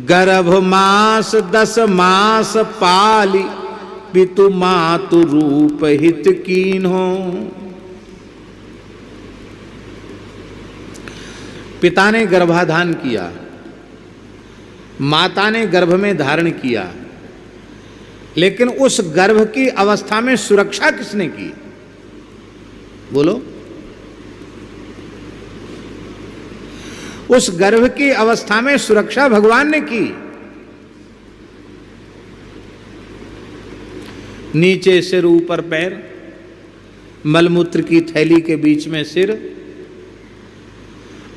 गर्भ मास 10 मास पाली, पितु मातु रूप हित कीन्हो। पिता ने गर्भाधान किया, माता ने गर्भ में धारण किया, लेकिन उस गर्भ की अवस्था में सुरक्षा किसने की? बोलो। उस गर्भ की अवस्था में सुरक्षा भगवान ने की। नीचे सिर, ऊपर पैर, मलमूत्र की थैली के बीच में सिर।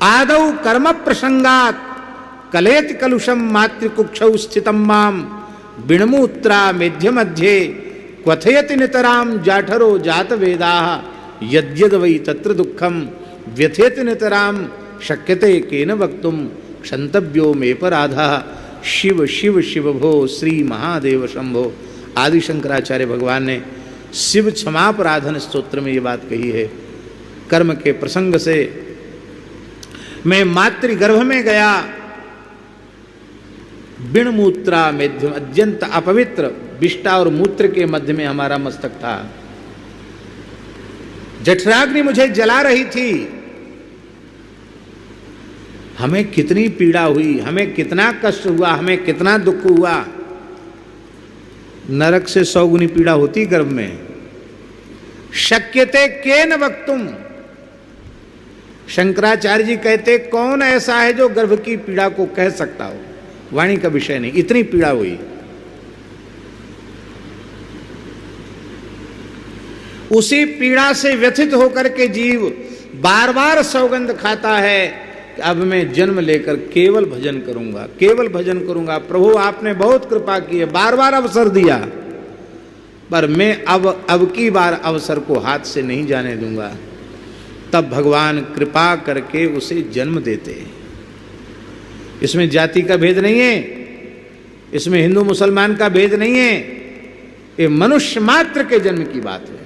आदौ कर्म प्रसंगात कलेति कलुषम मातृकुक्षौ स्थितम माम बिणमूत्रा मेध्य मध्ये क्वथयति नितराम जाठरो जात वेदाः यद्यद वै तत्र दुःखम व्यथेति नितराम शक्यते केन वक्तुम क्षंतव्यो मेपराधः। शिव शिव शिव भो श्री महादेव शंभो। आदि शंकराचार्य भगवान ने शिव क्षमापराधन स्तोत्र में ये बात कही है। कर्म के प्रसंग से मैं मातृगर्भ में गया, बिण मूत्रा मेध्यम, अत्यंत अपवित्र विष्टा और मूत्र के मध्य में हमारा मस्तक था। जठराग्नि मुझे जला रही थी। हमें कितनी पीड़ा हुई, हमें कितना कष्ट हुआ, हमें कितना दुख हुआ। नरक से 100 गुनी पीड़ा होती गर्भ में। शक्यते केन वक्तुम, शंकराचार्य जी कहते कौन ऐसा है जो गर्भ की पीड़ा को कह सकता हो? वाणी का विषय नहीं, इतनी पीड़ा हुई। उसी पीड़ा से व्यथित होकर के जीव बार बार सौगंध खाता है कि अब मैं जन्म लेकर केवल भजन करूंगा, केवल भजन करूंगा। प्रभु आपने बहुत कृपा की है, बार बार अवसर दिया, पर मैं अब की बार अवसर को हाथ से नहीं जाने दूंगा। तब भगवान कृपा करके उसे जन्म देते हैं। इसमें जाति का भेद नहीं है, इसमें हिंदू मुसलमान का भेद नहीं है, ये मनुष्य मात्र के जन्म की बात है।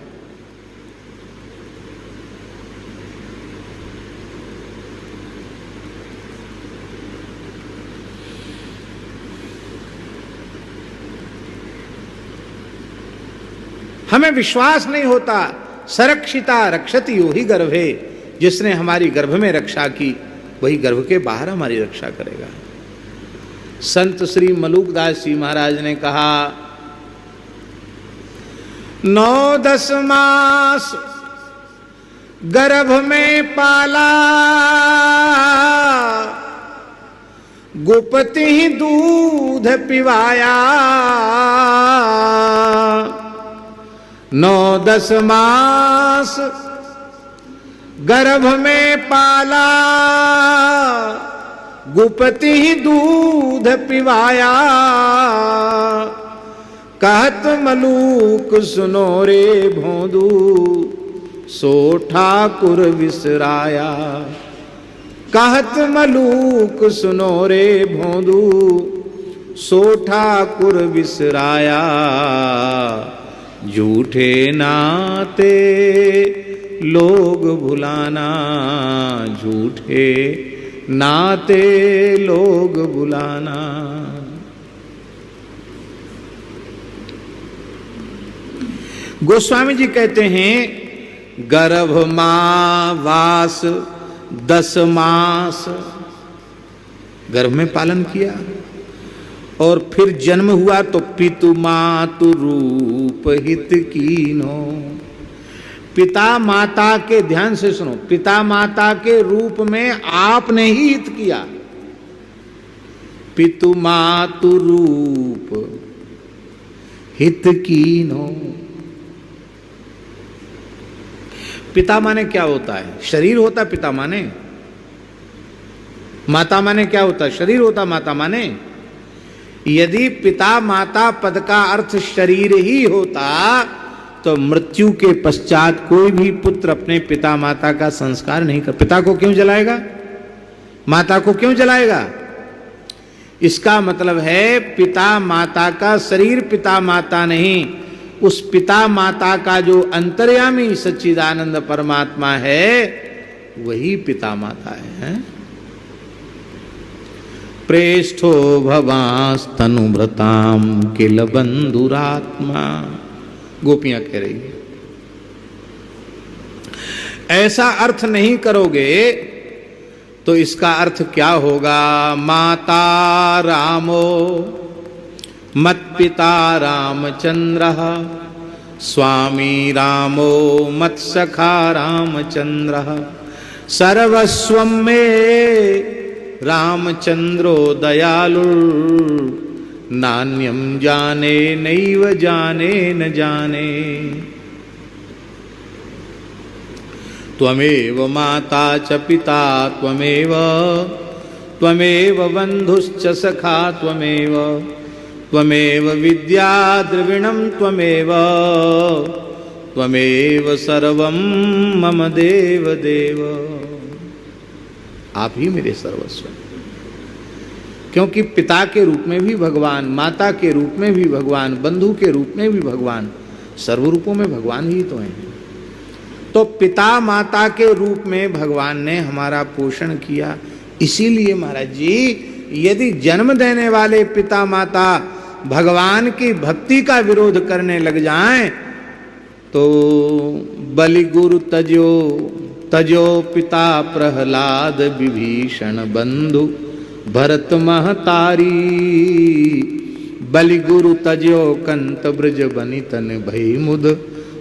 हमें विश्वास नहीं होता। सरक्षिता रक्षति यो ही गर्भे, जिसने हमारी गर्भ में रक्षा की वही गर्भ के बाहर हमारी रक्षा करेगा। संत श्री मलूकदास जी महाराज ने कहा 9-10 मास गर्भ में पाला, गुपति ही दूध पिवाया। 9-10 मास गर्भ में पाला, गुपति ही दूध पिवाया। कहत मलूक सुनो रे भोंदू, सो ठाकुर विसराया। कहत मलूक सुनो रे भोंदू, सो ठाकुर विसराया। झूठे नाते लोग भुलाना, झूठे नाते लोग भुलाना। गोस्वामी जी कहते हैं गर्भ मां वास 10 मास गर्भ में पालन किया और फिर जन्म हुआ तो पितु मातु रूप हित कीन्हो। पिता माता के, ध्यान से सुनो, पिता माता के रूप में आपने ही हित किया। पितु मातु रूप हित कीन्हो। पिता माने क्या होता है? शरीर होता पिता माने। माता माने क्या होता? शरीर होता माता माने। यदि पिता माता पद का अर्थ शरीर ही होता तो मृत्यु के पश्चात कोई भी पुत्र अपने पिता माता का संस्कार नहीं कर। पिता को क्यों जलाएगा? माता को क्यों जलाएगा? इसका मतलब है पिता माता का शरीर पिता माता नहीं, उस पिता माता का जो अंतर्यामी सच्चिदानंद परमात्मा है वही पिता माता है। प्रेष्ठो भवांस्तनुभृताम किल बंधुरात्मा। गोपियां कह रही है, ऐसा अर्थ नहीं करोगे तो इसका अर्थ क्या होगा? माता रामो मत्पिता रामचंद्रः, स्वामी रामो मत्सखा रामचंद्रः, सर्वस्वं मे रामचंद्रो दयालुर्, नान्यं जाने नैव जाने न जाने। त्वमेव माता च पिता त्वमेव, त्वमेव बन्धुश्च सखा त्वमेव, त्वमेव विद्या द्रविणं त्वमेव, त्वमेव सर्वं मम देव देव। आप ही मेरे सर्वस्व, क्योंकि पिता के रूप में भी भगवान, माता के रूप में भी भगवान, बंधु के रूप में भी भगवान, सर्वरूपों में भगवान ही तो हैं। तो पिता माता के रूप में भगवान ने हमारा पोषण किया। इसीलिए महाराज जी, यदि जन्म देने वाले पिता माता भगवान की भक्ति का विरोध करने लग जाएं तो बलि गुरु तजो तजो पिता प्रहलाद विभीषण बंधु भरत महतारी, बलि गुरु तजो कंत ब्रज बनितन भई मुद,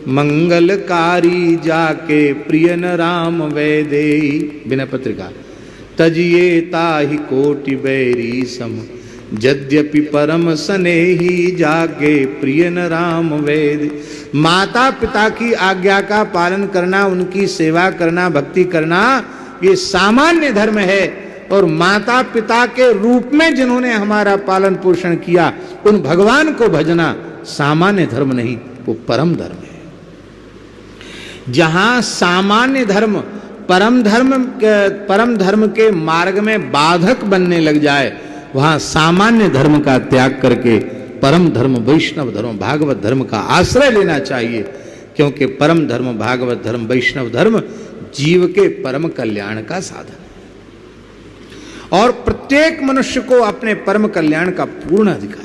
मंगलकारी जाके प्रियन राम वैदेही। बिना पत्रिका तजिए ताहि कोटि बैरी सम, यद्यपि परम स्नेही जागे प्रियन राम वेद। माता पिता की आज्ञा का पालन करना, उनकी सेवा करना, भक्ति करना, ये सामान्य धर्म है। और माता पिता के रूप में जिन्होंने हमारा पालन पोषण किया, उन भगवान को भजना सामान्य धर्म नहीं, वो परम धर्म है। जहां सामान्य धर्म परम धर्म के मार्ग में बाधक बनने लग जाए, वहां सामान्य धर्म का त्याग करके परम धर्म, वैष्णव धर्म, भागवत धर्म का आश्रय लेना चाहिए। क्योंकि परम धर्म, भागवत धर्म, वैष्णव धर्म जीव के परम कल्याण का साधन है और प्रत्येक मनुष्य को अपने परम कल्याण का पूर्ण अधिकार।